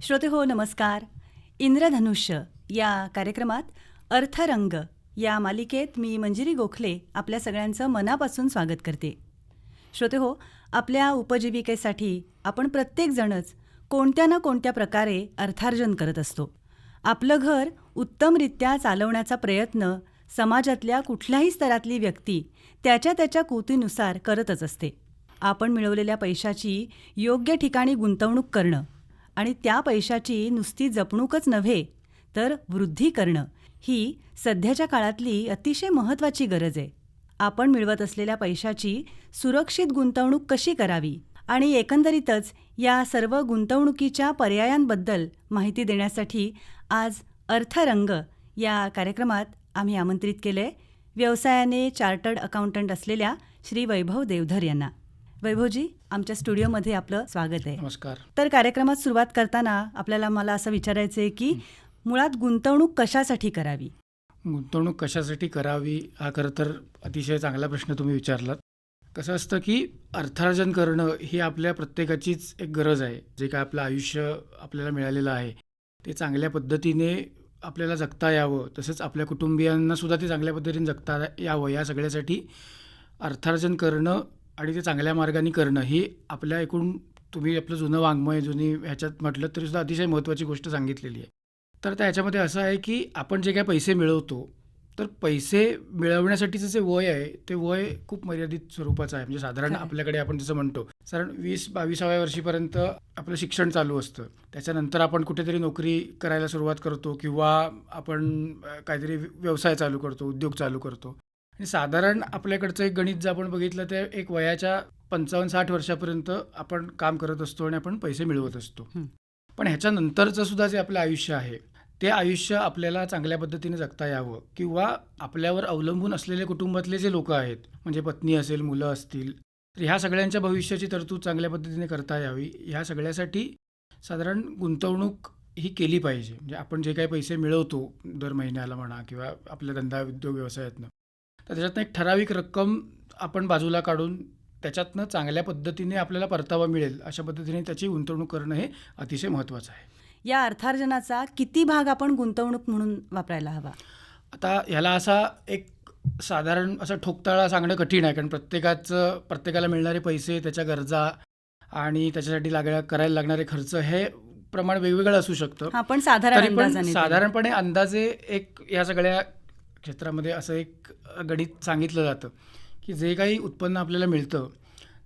श्रोतेहो नमस्कार. इंद्रधनुष्य या कार्यक्रमात अर्थरंग या मालिकेत मी मंजिरी गोखले आपल्या सगळ्यांचं मनापासून स्वागत करते. श्रोतेहो, आपल्या उपजीविकेसाठी आपण प्रत्येकजणच कोणत्या ना कोणत्या प्रकारे अर्थार्जन करत असतो. आपलं घर उत्तमरित्या चालवण्याचा प्रयत्न समाजातल्या कुठल्याही स्तरातली व्यक्ती त्याच्या कुवतीनुसार करतच असते. आपण मिळवलेल्या पैशाची योग्य ठिकाणी गुंतवणूक करणं आणि त्या पैशाची नुसती जपणूकच नव्हे तर वृद्धी करणं ही सध्याच्या काळातली अतिशय महत्त्वाची गरज आहे. आपण मिळवत असलेल्या पैशाची सुरक्षित गुंतवणूक कशी करावी आणि एकंदरीतच या सर्व गुंतवणुकीच्या पर्यायांबद्दल माहिती देण्यासाठी आज अर्थरंग या कार्यक्रमात आम्ही आमंत्रित केले व्यवसायाने चार्टर्ड अकाउंटंट असलेल्या श्री वैभव देवधर यांना. वैभवजी, आमच्या स्टुडिओमध्ये आपलं स्वागत आहे. नमस्कार. तर कार्यक्रमात सुरुवात करताना मला असं विचारायचं आहे की मुळात गुंतवणूक कशासाठी करावी? गुंतवणूक कशासाठी करावी हा खरं तर अतिशय चांगला प्रश्न तुम्ही विचारलात. कसं असतं की अर्थार्जन करणं ही आपल्या प्रत्येकाचीच एक गरज आहे. जे काय आपलं आयुष्य आपल्याला मिळालेलं आहे ते चांगल्या पद्धतीने आपल्याला जगता यावं, तसंच आपल्या कुटुंबियांनासुद्धा ते चांगल्या पद्धतीने जगता यावं, या सगळ्यासाठी अर्थार्जन करणं आणि ते चांगल्या मार्गाने करणं ही आपल्या एकूण तुम्ही आपलं जुनं वाङ्मय जुनी ह्याच्यात म्हटलं तरीसुद्धा अतिशय महत्त्वाची गोष्ट सांगितलेली आहे. तर त्याच्यामध्ये असं आहे की आपण जे काही पैसे मिळवतो तर पैसे मिळवण्यासाठीचं जे वय आहे ते वय खूप मर्यादित स्वरूपाचं आहे. म्हणजे साधारण आपल्याकडे आपण जसं म्हणतो कारण 20-22व्या वर्षीपर्यंत आपलं शिक्षण चालू असतं. त्याच्यानंतर आपण कुठेतरी नोकरी करायला सुरुवात करतो किंवा आपण काहीतरी व्यवसाय चालू करतो, उद्योग चालू करतो. आणि साधारण आपल्याकडचं एक गणित जर आपण बघितलं तर एक वयाच्या 55-60 वर्षापर्यंत आपण काम करत असतो आणि आपण पैसे मिळवत असतो. पण ह्याच्यानंतरचं सुद्धा जे आपलं आयुष्य आहे ते आयुष्य आपल्याला चांगल्या पद्धतीने जगता यावं किंवा आपल्यावर अवलंबून असलेले कुटुंबातले जे लोक आहेत म्हणजे पत्नी असेल, मुलं असतील, तर ह्या सगळ्यांच्या भविष्याची तरतूद चांगल्या पद्धतीने करता यावी ह्या सगळ्यासाठी साधारण गुंतवणूक ही केली पाहिजे. म्हणजे आपण जे काही पैसे मिळवतो दर महिन्याला म्हणा किंवा आपल्या धंदा उद्योग व्यवसायातनं, तर त्याच्यातनं एक ठराविक रक्कम आपण बाजूला काढून त्याच्यातनं चांगल्या पद्धतीने आपल्याला परतावा मिळेल अशा पद्धतीने त्याची गुंतवणूक करणं हे अतिशय महत्त्वाचं आहे. या अर्थार्जनाचा किती भाग आपण गुंतवणूक म्हणून वापरायला हवा? आता ह्याला असा एक साधारण असा ठोकताळा सांगणं कठीण आहे, कारण प्रत्येकाला मिळणारे पैसे, त्याच्या गरजा आणि त्याच्यासाठी करायला लागणारे खर्च हे प्रमाण वेगवेगळं असू शकतं. आपण साधारणपणे अंदाजे एक या सगळ्या क्षेत्रामध्ये असं एक गणित सांगितलं जातं की जे काही उत्पन्न आपल्याला मिळतं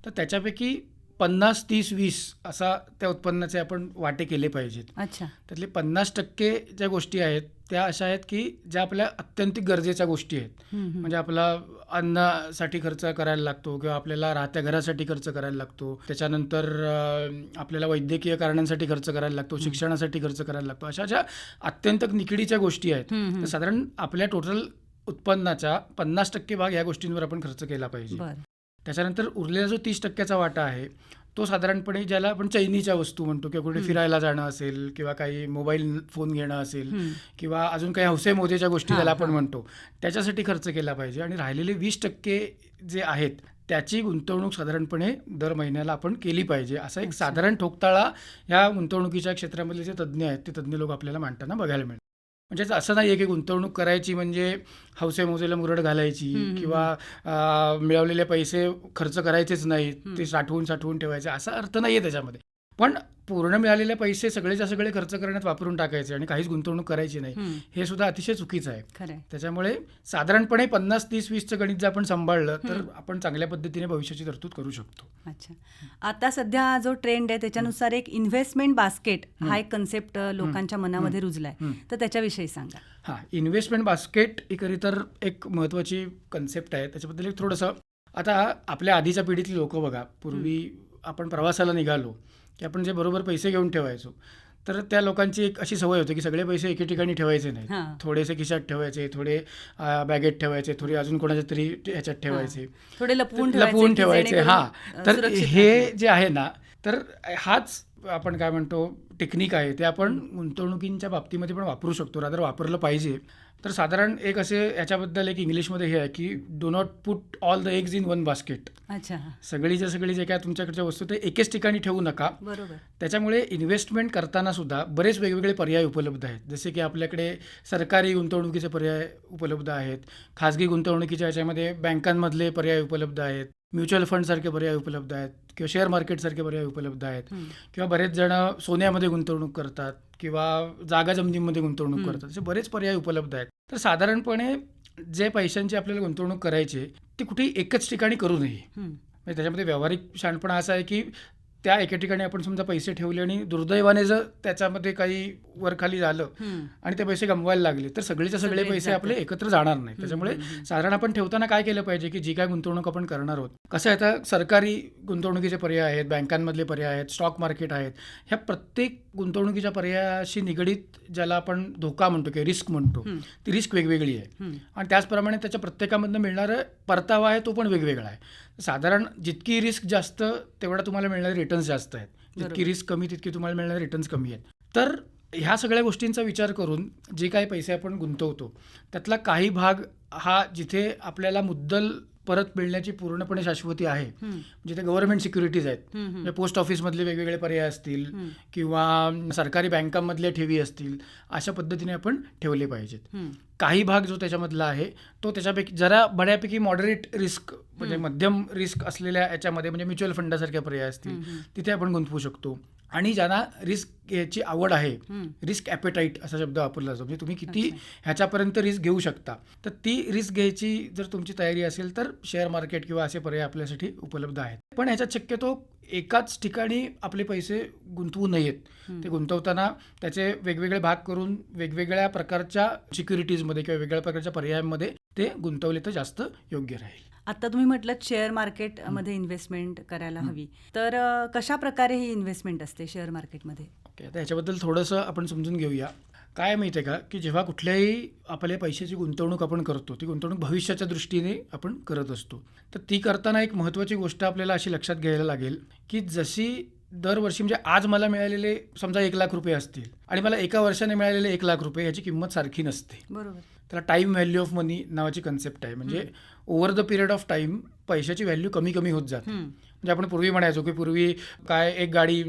तर त्याच्यापैकी 50-30-20 असा त्या उत्पन्नाचे आपण वाटे केले पाहिजेत. अच्छा. त्यातले 50% ज्या गोष्टी आहेत त्या अशा आहेत की ज्या आपल्या अत्यंतिक गरजेच्या गोष्टी आहेत. म्हणजे आपला अन्नासाठी खर्च करायला लागतो किंवा आपल्याला राहत्या घरासाठी खर्च करायला लागतो, त्याच्यानंतर आपल्याला वैद्यकीय कारणांसाठी खर्च करायला लागतो, शिक्षणासाठी खर्च करायला लागतो. अशा ज्या अत्यंत निकडीच्या गोष्टी आहेत तर साधारण आपल्या टोटल उत्पन्नाच्या 50% भाग या गोष्टींवर आपण खर्च केला पाहिजे. त्याच्यानंतर उरलेला जो 30%चा वाटा आहे तो साधारणपणे ज्याला आपण चैनीच्या वस्तू म्हणतो किंवा कुठे फिरायला जाणं असेल किंवा काही मोबाईल फोन घेणं असेल किंवा अजून काही हौसेमोजेच्या गोष्टी ज्याला आपण म्हणतो त्याच्यासाठी खर्च केला पाहिजे. आणि राहिलेले 20% जे आहेत त्याची गुंतवणूक साधारणपणे दर महिन्याला आपण केली पाहिजे. असा एक साधारण ठोकताळा ह्या गुंतवणुकीच्या क्षेत्रामधले जे तज्ज्ञ आहेत ते तज्ज्ञ लोक आपल्याला मांडताना बघायला मिळतात. म्हणजे असं नाही आहे की गुंतवणूक करायची म्हणजे हौसेमोजेला मुरड घालायची किंवा मिळवलेले पैसे खर्च करायचेच नाहीत, ते साठवून ठेवायचे, असा अर्थ नाही आहे त्याच्यामध्ये. पण पूर्ण मिळालेले पैसे सगळेच्या सगळे खर्च करण्यात वापरून टाकायचे आणि काहीच गुंतवणूक करायची नाही हे सुद्धा अतिशय चुकीचं आहे. त्याच्यामुळे साधारणपणे 50-30-20चं गणित जर आपण सांभाळलं तर आपण चांगल्या पद्धतीने भविष्याची तरतूद करू शकतो. अच्छा. आता सध्या जो ट्रेंड आहे त्याच्यानुसार एक इन्व्हेस्टमेंट बास्केट हा एक कन्सेप्ट लोकांच्या मनामध्ये रुजलाय, तर त्याच्याविषयी सांगा. हां, इन्व्हेस्टमेंट बास्केट ही खरी तर एक महत्त्वाची कन्सेप्ट आहे. त्याच्याबद्दल एक थोडंसं आता आपल्या आधीच्या पिढीतली लोक बघा, पूर्वी आपण प्रवासाला निघालो की आपण जे बरोबर पैसे घेऊन ठेवायचो तर त्या लोकांची एक अशी सवय होती की सगळे पैसे एके ठिकाणी ठेवायचे नाही, थोडेसे खिशात ठेवायचे, थोडे बॅगेट ठेवायचे, थोडे अजून कोणाच्या तरी ह्याच्यात ठेवायचे, थोडे लपवून ठेवायचे. हां, तर हे जे आहे ना तर हाच आपण काय म्हणतो टेक्निक आहे ते आपण गुंतवणुकींच्या बाबतीमध्ये पण वापरू शकतो, रादर वापरलं पाहिजे. तर साधारण एक असे याच्याबद्दल एक इंग्लिशमध्ये हे आहे की do not put all the eggs in one basket. अच्छा. सगळी जे काय तुमच्याकडच्या वस्तू ते एकेच ठिकाणी ठेवू नका. बरोबर. त्याच्यामुळे इन्व्हेस्टमेंट करताना सुद्धा बरेच वेगवेगळे पर्याय उपलब्ध आहेत. जसे की आपल्याकडे सरकारी गुंतवणुकीचे पर्याय उपलब्ध आहेत, खाजगी गुंतवणुकीच्या याच्यामध्ये बँकांमधले पर्याय उपलब्ध आहेत, म्युच्युअल फंडसारखे पर्याय उपलब्ध आहेत, किंवा शेअर मार्केटसारखे पर्याय उपलब्ध आहेत, किंवा बरेच जण सोन्यामध्ये गुंतवणूक करतात किंवा जागा जमिनीमध्ये गुंतवणूक करतात. असे बरेच पर्याय उपलब्ध आहेत. तर साधारणपणे जे पैशांची आपल्याला गुंतवणूक करायची ती कुठेही एकच ठिकाणी करू नये. म्हणजे त्याच्यामध्ये व्यावहारिक शहाणपणा असा आहे की त्या एके ठिकाणी आपण समजा पैसे ठेवले आणि दुर्दैवाने जर त्याच्यामध्ये काही वरखाली झालं आणि ते पैसे गमवायला लागले तर सगळेचे सगळे पैसे आपले एकत्र जाणार नाही. त्याच्यामुळे साधारण आपण ठेवताना काय केलं पाहिजे की जी काय गुंतवणूक आपण करणार आहोत, कसं आहे आता सरकारी गुंतवणुकीचे पर्याय आहेत, बँकांमधले पर्याय आहेत, स्टॉक मार्केट आहेत, ह्या प्रत्येक गुंतवणुकीच्या पर्यायाशी निगडीत ज्याला आपण धोका म्हणतो किंवा रिस्क म्हणतो ती रिस्क वेगवेगळी आहे आणि त्याचप्रमाणे त्याच्या प्रत्येकामधनं मिळणारा परतावा आहे तो पण वेगवेगळा आहे. साधारण जितकी रिस्क जास्त तेवढा तुम्हाला मिळणारे रिटर्न्स जास्त आहेत, जितकी रिस्क कमी तितकी तुम्हाला मिळणारे रिटर्न्स कमी आहेत. तर ह्या सगळ्या गोष्टींचा विचार करून जे काही पैसे आपण गुंतवतो त्यातला काही भाग हा जिथे आपल्याला मुद्दल परत मिळण्याची पूर्णपणे शाश्वती आहे, जिथे गव्हर्नमेंट सिक्युरिटीज आहेत, म्हणजे पोस्ट ऑफिसमधले वेगवेगळे पर्याय असतील किंवा सरकारी बँकांमधल्या ठेवी असतील, अशा पद्धतीने आपण ठेवले पाहिजेत. काही भाग जो त्याच्यामधला आहे तो त्याच्यापैकी जरा बऱ्यापैकी मॉडरेट रिस्क म्हणजे मध्यम रिस्क असलेल्या याच्यामध्ये म्हणजे म्युच्युअल फंडासारखे पर्याय असतील तिथे आपण गुंतवू शकतो. आणि ज्यांना रिस्क घ्यायची आवड आहे, रिस्क ॲपेटाईट असा शब्द वापरला जातो, म्हणजे तुम्ही किती ह्याच्यापर्यंत रिस्क घेऊ शकता, तर ती रिस्क घ्यायची जर तुमची तयारी असेल तर शेअर मार्केट किंवा असे पर्याय आपल्यासाठी उपलब्ध आहेत. पण ह्याच्यात शक्यतो एकाच ठिकाणी आपले पैसे गुंतवू नयेत. ते गुंतवताना त्याचे वेगवेगळे भाग करून वेगवेगळ्या प्रकारच्या सिक्युरिटीजमध्ये किंवा वेगवेगळ्या प्रकारच्या पर्यायांमध्ये ते गुंतवले तर जास्त योग्य राहील. आता तुम्ही म्हटलं शेअर मार्केटमध्ये इन्व्हेस्टमेंट करायला हवी, तर कशा प्रकारे ही इन्व्हेस्टमेंट असते शेअर मार्केटमध्ये? ओके, आता ह्याच्याबद्दल थोडंसं आपण समजून घेऊया. काय माहिती आहे का की जेव्हा कुठल्याही आपल्या पैशाची गुंतवणूक आपण करतो ती गुंतवणूक भविष्याच्या दृष्टीने आपण करत असतो. तर ती करताना एक महत्त्वाची गोष्ट आपल्याला अशी लक्षात घ्यायला लागेल की जशी दरवर्षी म्हणजे आज मला मिळालेले समजा 1,00,000 रुपये असतील आणि मला एका वर्षाने मिळालेले 1,00,000 रुपये ह्याची किंमत सारखी नसते. बरोबर. त्याला टाईम व्हॅल्यू ऑफ मनी नावाची कन्सेप्ट आहे. म्हणजे over the period of time पैशाची व्हॅल्यू कमी कमी होत जाते. म्हणजे आपण पूर्वी म्हणायचो की पूर्वी काय एक गाडी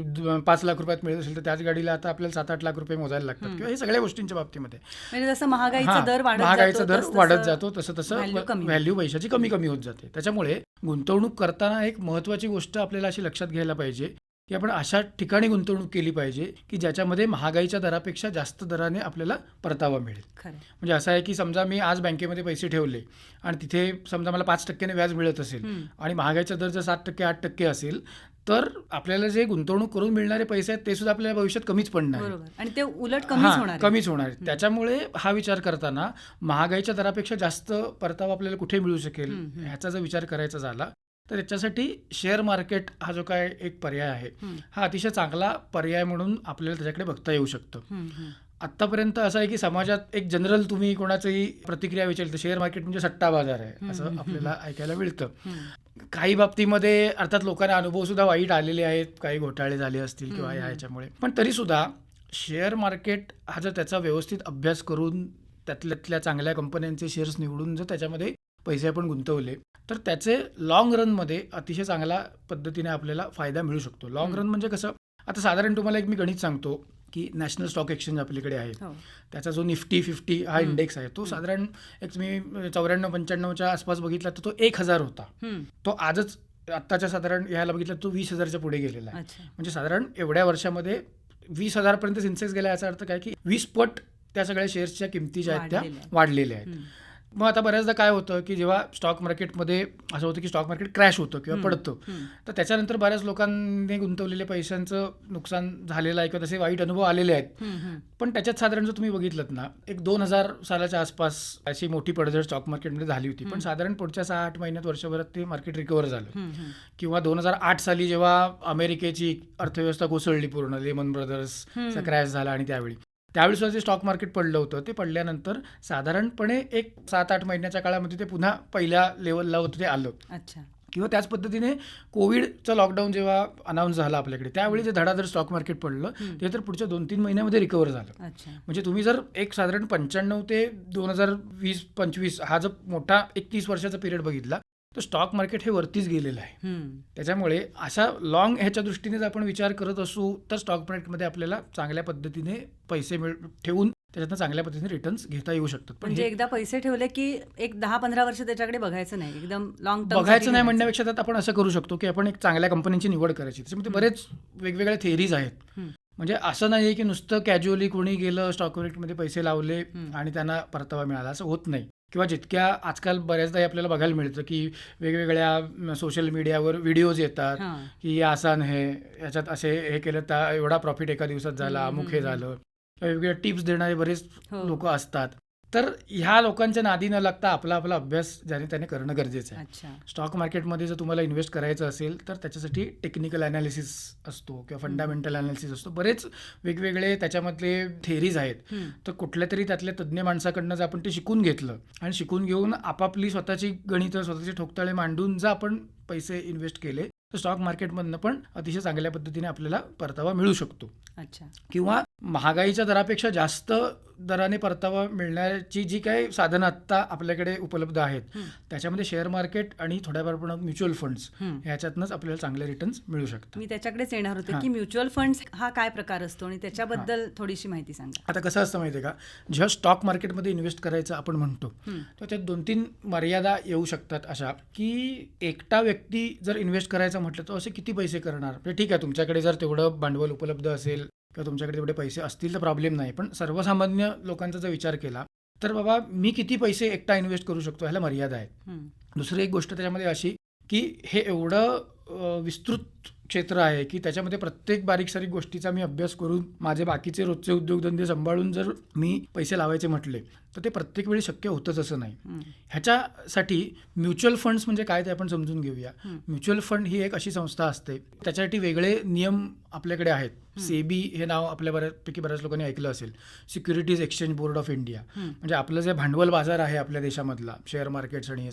5,00,000 रुपयात मिळत असेल तर त्याच गाडीला आता आपल्याला 7-8 लाख रुपये मोजायला लागतात किंवा हे सगळ्या गोष्टींच्या बाबतीमध्ये म्हणजे जसं महागाईचा दर वाढत जातो तसं तसं व्हॅल्यू पैशाची कमी कमी होत जाते. त्याच्यामुळे गुंतवणूक करताना एक महत्त्वाची गोष्ट आपल्याला अशी लक्षात घ्यायला पाहिजे की आपण अशा ठिकाणी गुंतवणूक केली पाहिजे की ज्याच्यामध्ये महागाईच्या दरापेक्षा जास्त दराने आपल्याला परतावा मिळेल. म्हणजे असं आहे की समजा मी आज बँकेमध्ये पैसे ठेवले आणि तिथे समजा मला 5% व्याज मिळत असेल आणि महागाईचा दर जर 7% 8% असेल तर आपल्याला जे गुंतवणूक करून मिळणारे पैसे आहेत ते सुद्धा आपल्याला भविष्यात कमीच पडणार आणि ते उलट कमीच होणार. त्याच्यामुळे हा विचार करताना महागाईच्या दरापेक्षा जास्त परतावा आपल्याला कुठे मिळू शकेल ह्याचा जर विचार करायचा झाला तर त्याच्यासाठी शेअर मार्केट हा जो काय एक पर्याय आहे हा अतिशय चांगला पर्याय म्हणून आपल्याला त्याच्याकडे बघता येऊ शकतं. आत्तापर्यंत असं आहे की समाजात एक जनरल तुम्ही कोणाचंही प्रतिक्रिया विचारली तर शेअर मार्केट म्हणजे सट्टा बाजार आहे असं आपल्याला ऐकायला मिळतं. काही बाबतीमध्ये अर्थात लोकांना अनुभव सुद्धा वाईट आलेले आहेत, काही घोटाळे झाले असतील किंवा ह्याच्यामुळे, पण तरीसुद्धा शेअर मार्केट हा जर त्याचा व्यवस्थित अभ्यास करून त्यातल्या चांगल्या कंपन्यांचे शेअर्स निवडून जर त्याच्यामध्ये पैसे आपण गुंतवले तर त्याचे लाँग रनमध्ये अतिशय चांगल्या पद्धतीने आपल्याला फायदा मिळू शकतो. लाँग रन म्हणजे कसं, आता साधारण तुम्हाला एक मी गणित सांगतो की नॅशनल स्टॉक एक्सचेंज आपल्याकडे आहे, त्याचा जो निफ्टी 50 हा इंडेक्स आहे तो साधारण एक तुम्ही 94-95च्या आसपास बघितला तर तो 1,000 होता. तो आजच आत्ताच्या साधारण ह्याला बघितलं तो 20,000च्या पुढे गेलेला आहे. म्हणजे साधारण एवढ्या वर्षामध्ये 20,000 पर्यंत सेन्सेक्स गेला. याचा अर्थ काय की 20 पट त्या सगळ्या शेअर्सच्या किमती ज्या आहेत त्या वाढलेल्या आहेत. मग आता बऱ्याचदा काय होतं की जेव्हा स्टॉक मार्केटमध्ये असं होतं की स्टॉक मार्केट क्रॅश होतं किंवा पडतं तर त्याच्यानंतर बऱ्याच लोकांनी गुंतवलेल्या पैशांचं नुकसान झालेलं आहे किंवा तसे वाईट अनुभव आलेले आहेत. पण त्याच्यात साधारण जर तुम्ही बघितलं ना एक 2000 सालाच्या आसपास अशी मोठी पडझड स्टॉक मार्केटमध्ये झाली होती, पण साधारण पुढच्या 6-8 महिन्यात वर्षभरात ते मार्केट रिकवर झालं. किंवा 2008 साली जेव्हा अमेरिकेची अर्थव्यवस्था कोसळली पूर्ण, लेमन ब्रदर्सचा क्रॅश झाला आणि त्यावेळी सुद्धा जे स्टॉक मार्केट पडलं होतं ते पडल्यानंतर साधारणपणे एक 7-8 महिन्याच्या काळामध्ये ते पुन्हा पहिल्या लेवलला होतं ते आलं. किंवा त्याच पद्धतीने कोविडचं लॉकडाऊन जेव्हा अनाऊन्स झाला आपल्याकडे, त्यावेळी जे धडाधड स्टॉक मार्केट पडलं ते तर पुढच्या 2-3 महिन्यामध्ये रिकवर झालं. अच्छा. म्हणजे तुम्ही जर एक साधारण 95 ते 2020-25 हा जो मोठा एक 30 वर्षाचा पिरियड बघितला तर स्टॉक मार्केट हे वरतीच गेलेलं आहे. त्याच्यामुळे अशा लॉंग ह्याच्या दृष्टीने जर आपण विचार करत असू तर स्टॉक मार्केटमध्ये आपल्याला चांगल्या पद्धतीने पैसे ठेवून त्याच्यातनं चांगल्या पद्धतीने रिटर्न्स घेता येऊ शकतात. पण म्हणजे एकदा पैसे ठेवले की एक 10-15 वर्ष त्याच्याकडे बघायचं नाही, एकदम लॉंग टर्म बघायचं नाही म्हणण्यापेक्षा त्यात आपण असं करू शकतो की आपण एक चांगल्या कंपनीची निवड करायची. त्याच्यामध्ये बरेच वेगवेगळ्या थिअरीज आहेत. म्हणजे असं नाही आहे की नुसतं कॅज्युअली कोणी गेलं स्टॉक मार्केटमध्ये पैसे लावले आणि त्यांना परतावा मिळाला, असं होत नाही. किंवा जितक्या आजकाल बऱ्याचदा आपल्याला बघायला मिळतं की वेगवेगळ्या सोशल मीडियावर व्हिडिओज येतात की आसान आहे, याच्यात असे हे केलं तर एवढा प्रॉफिट एका दिवसात झाला, अमुक हे झालं, वेगवेगळ्या टिप्स देणारे बरेच लोक असतात. तर ह्या लोकांच्या नादी न लागता आपला अभ्यास ज्याने त्याने करणं गरजेचं आहे. स्टॉक मार्केटमध्ये जर तुम्हाला इन्व्हेस्ट करायचं असेल तर त्याच्यासाठी टेक्निकल अनालिसिस असतो किंवा फंडामेंटल अनालिसिस असतो, बरेच वेगवेगळे त्याच्यामधले थेरीज आहेत. तर कुठल्या तरी त्यातल्या तज्ज्ञ माणसाकडनं जर आपण ते शिकून घेतलं आणि शिकून घेऊन आपापली स्वतःची गणितं, स्वतःचे ठोकताळे मांडून जर आपण पैसे इन्व्हेस्ट केले तर स्टॉक मार्केटमधनं पण अतिशय चांगल्या पद्धतीने आपल्याला परतावा मिळू शकतो. किंवा महागाईच्या दरापेक्षा जास्त दराने परतावा मिळण्याची जी काही साधनं आत्ता आपल्याकडे उपलब्ध आहेत त्याच्यामध्ये शेअर मार्केट आणि थोड्या प्रमाणात म्युच्युअल फंड्स ह्याच्यातनंच आपल्याला चांगले रिटर्न्स मिळू शकतात. मी त्याच्याकडेच येणार होते की म्युच्युअल फंड्स हा काय प्रकार असतो आणि त्याच्याबद्दल थोडीशी माहिती सांगा. आता कसं असतं माहिती आहे का, जेव्हा स्टॉक मार्केटमध्ये इन्व्हेस्ट करायचं आपण म्हणतो तर त्यात 2-3 मर्यादा येऊ शकतात अशा की एकटा व्यक्ती जर इन्व्हेस्ट करायचं म्हटलं तर असे किती पैसे करणार. म्हणजे ठीक आहे, तुमच्याकडे जर तेवढं भांडवल उपलब्ध असेल किंवा तुमच्याकडे तेवढे पैसे असतील तर प्रॉब्लेम नाही, पण सर्वसामान्य लोकांचा जर विचार केला तर बाबा मी किती पैसे एकटा इन्व्हेस्ट करू शकतो ह्याला मर्यादा आहेत. दुसरी एक गोष्ट त्याच्यामध्ये अशी की हे एवढं विस्तृत क्षेत्र आहे की त्याच्यामध्ये प्रत्येक बारीक सारीक गोष्टीचा मी अभ्यास करून माझे बाकीचे रोजचे उद्योगधंदे सांभाळून जर मी पैसे लावायचे म्हटले तर ते प्रत्येक वेळी शक्य होतंच असं नाही. ह्याच्यासाठी म्युच्युअल फंड्स म्हणजे काय ते आपण समजून घेऊया. म्युच्युअल फंड ही एक अशी संस्था असते, त्याच्यासाठी वेगळे नियम आपल्याकडे आहेत. सेबी हे नाव आपल्या बऱ्याच लोकांनी ऐकलं असेल, securities exchange board of India. म्हणजे आपलं जे भांडवल बाजार आहे आपल्या देशामधला, शेअर मार्केट्स आणि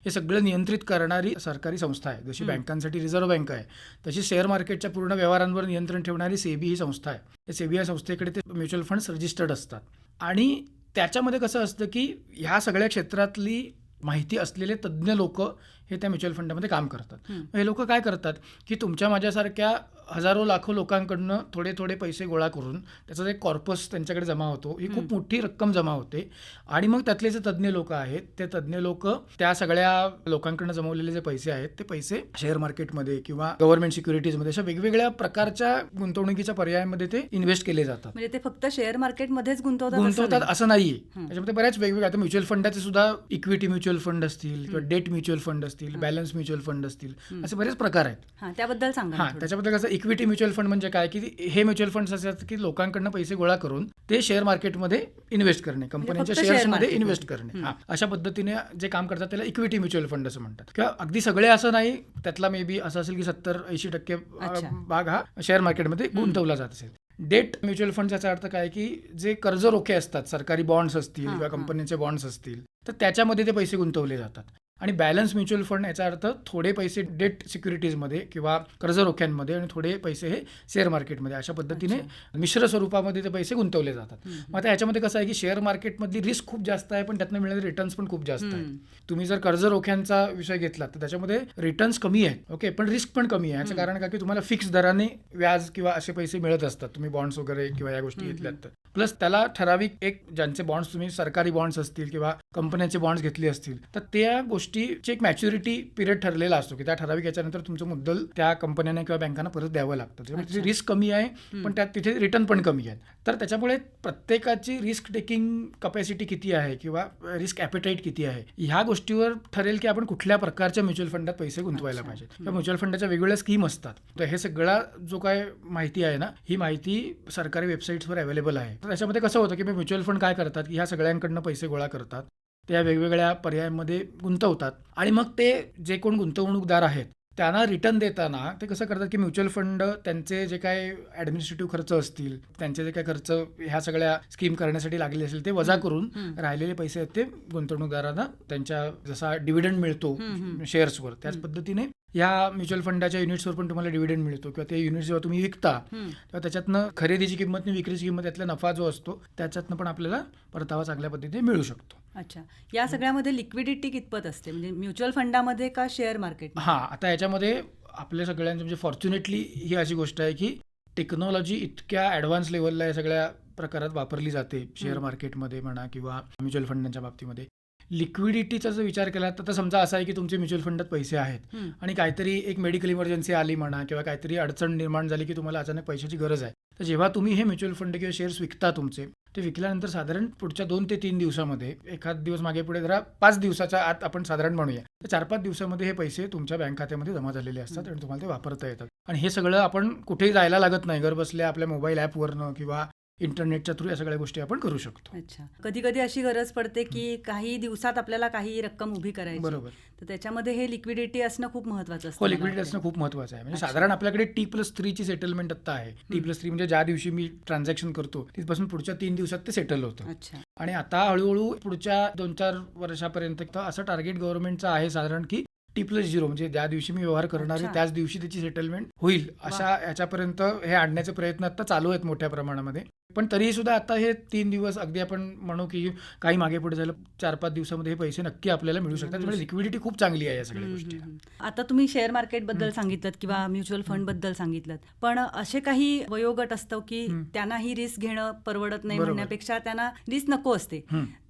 हे सगळं नियंत्रित करणारी सरकारी संस्था आहे. जशी बँकांसाठी रिझर्व्ह बँक आहे तशी शेअर मार्केटच्या पूर्ण व्यवहारांवर नियंत्रण ठेवणारी सेबी ही संस्था आहे. या सेबी या संस्थेकडे ते म्युच्युअल फंड्स रजिस्टर्ड असतात आणि त्याच्यामध्ये कसं असतं की ह्या सगळ्या क्षेत्रातली माहिती असलेले तज्ज्ञ लोक हे त्या म्युच्युअल फंडामध्ये काम करतात. हे लोक काय करतात की तुमच्या माझ्यासारख्या हजारो लाखो लोकांकडनं थोडे थोडे पैसे गोळा करून त्याचा जे कॉर्पस त्यांच्याकडे जमा होतो, ही खूप मोठी रक्कम जमा होते आणि मग त्यातले जे तज्ज्ञ लोक आहेत ते तज्ज्ञ लोक त्या सगळ्या लोकांकडनं जमवलेले जे पैसे आहेत ते पैसे शेअर मार्केटमध्ये किंवा गव्हर्नमेंट सिक्युरिटीजमध्ये अशा वेगवेगळ्या प्रकारच्या गुंतवणुकीच्या पर्यायांमध्ये ते इन्व्हेस्ट केले जातात. म्हणजे ते फक्त शेअर मार्केटमध्येच गुंतवतात असं नाहीये. त्याच्यामध्ये बऱ्याच वेगवेगळ्या, आता म्युच्युअल फंडाचे सुद्धा इक्विटी म्युच्युअल फंड असतील किंवा डेट म्युच्युअल फंड असतील, बॅलन्स म्युच्युअल फंड असतील, असे बरेच प्रकार आहेत. त्याबद्दल सांगा. त्याच्याबद्दल कसं इक्विटी म्युच्युअल फंड म्हणजे काय की हे म्युच्युअल फंड्स असतात की लोकांकडनं पैसे गोळा करून ते शेअर मार्केटमध्ये इन्व्हेस्ट करणे, कंपन्यांच्या शेअर्समध्ये इन्व्हेस्ट करणे, अशा पद्धतीने जे काम करतात त्याला इक्विटी म्युच्युअल फंड असं म्हणतात. किंवा अगदी सगळे असं नाही, त्यातला मे बी असं असेल की 70-80% भाग हा शेअर मार्केटमध्ये गुंतवला जात असेल. डेट म्युच्युअल फंड याचा अर्थ काय की जे कर्ज रोखे असतात, सरकारी बॉन्ड्स असतील किंवा कंपन्यांचे बॉन्ड्स असतील तर त्याच्यामध्ये ते पैसे गुंतवले जातात. आणि बॅलन्स म्युच्युअल फंड याचा अर्थ थोडे पैसे डेट सिक्युरिटीजमध्ये किंवा कर्ज रोख्यांमध्ये आणि थोडे पैसे हे शेअर मार्केटमध्ये, अशा पद्धतीने मिश्र स्वरूपामध्ये ते पैसे गुंतवले जातात. मग आता ह्याच्यामध्ये कसं आहे की शेअर मार्केटमधली रिस्क खूप जास्त आहे पण त्यातनं मिळणारे रिटर्न्स पण खूप जास्त आहे. तुम्ही जर कर्ज रोख्यांचा विषय घेतला तर त्याच्यामध्ये रिटर्न्स कमी आहेत, ओके, पण रिस्क पण कमी आहे. याचं कारण काय की तुम्हाला फिक्स दराने व्याज किंवा असे पैसे मिळत असतात तुम्ही बॉन्ड्स वगैरे किंवा या गोष्टी घेतल्यात तर. प्लस त्याला ठराविक एक ज्यांचे बॉन्ड्स तुम्ही सरकारी बॉन्ड्स असतील किंवा कंपन्यांचे बॉन्ड्स घेतले असतील तर त्या गोष्टीची एक मॅच्युरिटी पिरियड ठरलेला असतो की त्या ठराविक याच्यानंतर तुमचं मुद्दल त्या कंपन्यांना किंवा बँकांना परत द्यावं लागतं. त्यामुळे तिथे रिस्क कमी आहे पण त्यात तिथे रिटर्न पण कमी आहे. तर त्याच्यामुळे प्रत्येकाची रिस्क टेकिंग कपॅसिटी किती आहे किंवा रिस्क ॲपेटाईट किती आहे ह्या गोष्टीवर ठरेल की आपण कुठल्या प्रकारच्या म्युच्युअल फंडात पैसे गुंतवायला पाहिजेत. किंवा म्युच्युअल फंडाच्या वेगवेगळ्या स्कीम असतात. तर हे सगळा जो काय माहिती आहे ना, ही माहिती सरकारी वेबसाईट्सवर अवेलेबल आहे. तर त्याच्यामध्ये कसं होतं की म्युच्युअल फंड काय करतात की ह्या सगळ्यांकडनं पैसे गोळा करतात, त्या वेगवेगळ्या पर्यायांमध्ये गुंतवतात आणि मग ते जे कोण गुंतवणूकदार आहेत त्यांना रिटर्न देताना ते कसं करतात की म्युच्युअल फंड त्यांचे जे काय ॲडमिनिस्ट्रेटिव्ह खर्च असतील, त्यांचे जे काय खर्च ह्या सगळ्या स्कीम करण्यासाठी लागले असेल ते वजा करून राहिलेले पैसे आहेत ते गुंतवणूकदारांना त्यांच्या जसा डिव्हिडंड मिळतो शेअर्सवर, त्याच पद्धतीने या म्युच्युअल फंडाच्या युनिट्सवर पण तुम्हाला डिव्हिडंड मिळतो, किंवा ते युनिट्स जेव्हा तुम्ही विकता तेव्हा त्याच्यातनं खरेदीची किंमत आणि विक्रीची किंमत यातला नफा जो असतो त्याच्यातनं पण आपल्याला परतावा चांगल्या पद्धतीने मिळू शकतो. अच्छा, या सगळ्यामध्ये लिक्विडिटी कितपत असते, म्हणजे म्युच्युअल फंडामध्ये का शेअर मार्केट? हां, आता याच्यामध्ये आपल्या सगळ्यांचं म्हणजे फॉर्च्युनेटली ही अशी गोष्ट आहे की टेक्नॉलॉजी इतक्या ॲडव्हान्स लेवलला या सगळ्या प्रकारात वापरली जाते, शेअर मार्केटमध्ये म्हणा किंवा म्युच्युअल फंडांच्या बाबतीमध्ये. लिक्विडिटीचा जर विचार केला तर समजा असं आहे की तुमचे म्युच्युअल फंडात पैसे आहेत आणि काहीतरी एक मेडिकल इमर्जन्सी आली म्हणा किंवा काहीतरी अडचण निर्माण झाली की तुम्हाला अचानक पैशाची गरज आहे, तर जेव्हा तुम्ही हे म्युच्युअल फंड किंवा शेअर्स विकता तुमचे, ते विकल्यानंतर साधारण पुढच्या 2 ते 3 दिवसामध्ये, एखाद दिवस मागे पुढे जरा 5 दिवसाच्या आत आपण साधारण म्हणूया, तर 4-5 दिवसामध्ये हे पैसे तुमच्या बँक खात्यामध्ये जमा झालेले असतात आणि तुम्हाला ते वापरता येतात. आणि हे सगळं आपण कुठेही जायला लागत नाही, घर बसल्या आपल्या मोबाईल ॲपवरनं किंवा इंटरनेटच्या थ्रू या सगळ्या गोष्टी आपण करू शकतो. अच्छा, कधी कधी अशी गरज पडते की काही दिवसात आपल्याला काही रक्कम उभी करायची, बरोबर. तर त्याच्यामध्ये हे लिक्विडिटी असणं खूप महत्वाचं असतं. हो, लिक्विडिटी असणं खूप महत्त्वाचं आहे. म्हणजे साधारण आपल्याकडे T+3 ची सेटलमेंट आता आहे. T+3 म्हणजे ज्या दिवशी मी ट्रान्झॅक्शन करतो तिथपासून पुढच्या 3 दिवसात ते सेटल होतं. अच्छा, आणि आता हळूहळू पुढच्या 2-4 वर्षापर्यंत असं टार्गेट गव्हर्नमेंटचं आहे साधारण की T+0 म्हणजे ज्या दिवशी मी व्यवहार करणार आहे अच्छा. त्याच दिवशी त्याची सेटलमेंट होईल, अशा ह्याच्यापर्यंत हे आणण्याचे प्रयत्न आता चालू आहेत मोठ्या प्रमाणामध्ये. पण तरीही सुद्धा आता हे 3 दिवस अगदी आपण म्हणू की काही मागे पुढे झालं, 4-5 दिवसामध्ये हे पैसे नक्की आपल्याला मिळू शकतात. त्यामुळे लिक्विडिटी खूप चांगली आहे या सगळ्या गोष्टी. आता तुम्ही शेअर मार्केट बद्दल सांगितलं किंवा म्युच्युअल फंड बद्दल सांगितलं, पण असे काही वयोगट असतो की त्यांना ही रिस्क घेणं परवडत नाही, बरोबर. म्हणण्यापेक्षा त्यांना रिस्क नको असते,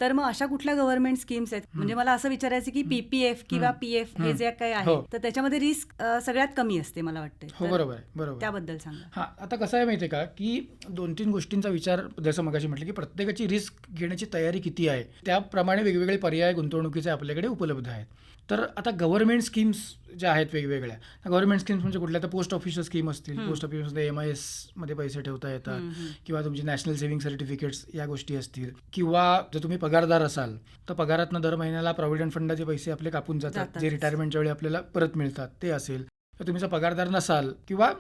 तर मग अशा कुठल्या गव्हर्नमेंट स्कीम्स आहेत? म्हणजे मला असं विचारायचं की PPF किंवा PF हे जे काही आहे, हो. तर त्याच्यामध्ये रिस्क सगळ्यात कमी असते मला वाटते. हो, तर बरोबर आहे, बरोबर. त्याबद्दल सांगा. हां, आता कसं आहे माहिती आहे का की 2-3 गोष्टींचा विचार, जसं मगाशी म्हटलं की प्रत्येकाची रिस्क घेण्याची तयारी किती आहे, त्याप्रमाणे वेगवेगळे पर्याय गुंतवणुकीचे आपल्याकडे उपलब्ध आहेत. तर आता गव्हर्नमेंट स्कीम्स ज्या आहेत वेगवेगळ्या, गव्हर्नमेंट स्कीम्स म्हणजे कुठल्या, तर पोस्ट ऑफिसच्या स्कीम असतील, पोस्ट ऑफिसमध्ये MIS मध्ये पैसे ठेवता येतात, किंवा तुमची नॅशनल सेव्हिंग सर्टिफिकेट्स या गोष्टी असतील, किंवा जर तुम्ही पगारदार असाल तर पगारातनं दर महिन्याला प्रॉव्हिडंट फंडाचे पैसे आपले कापून जातात, जे रिटायरमेंटच्या वेळी आपल्याला परत मिळतात, ते असेल. तर तुम्ही जर पगारदार नसाल किंवा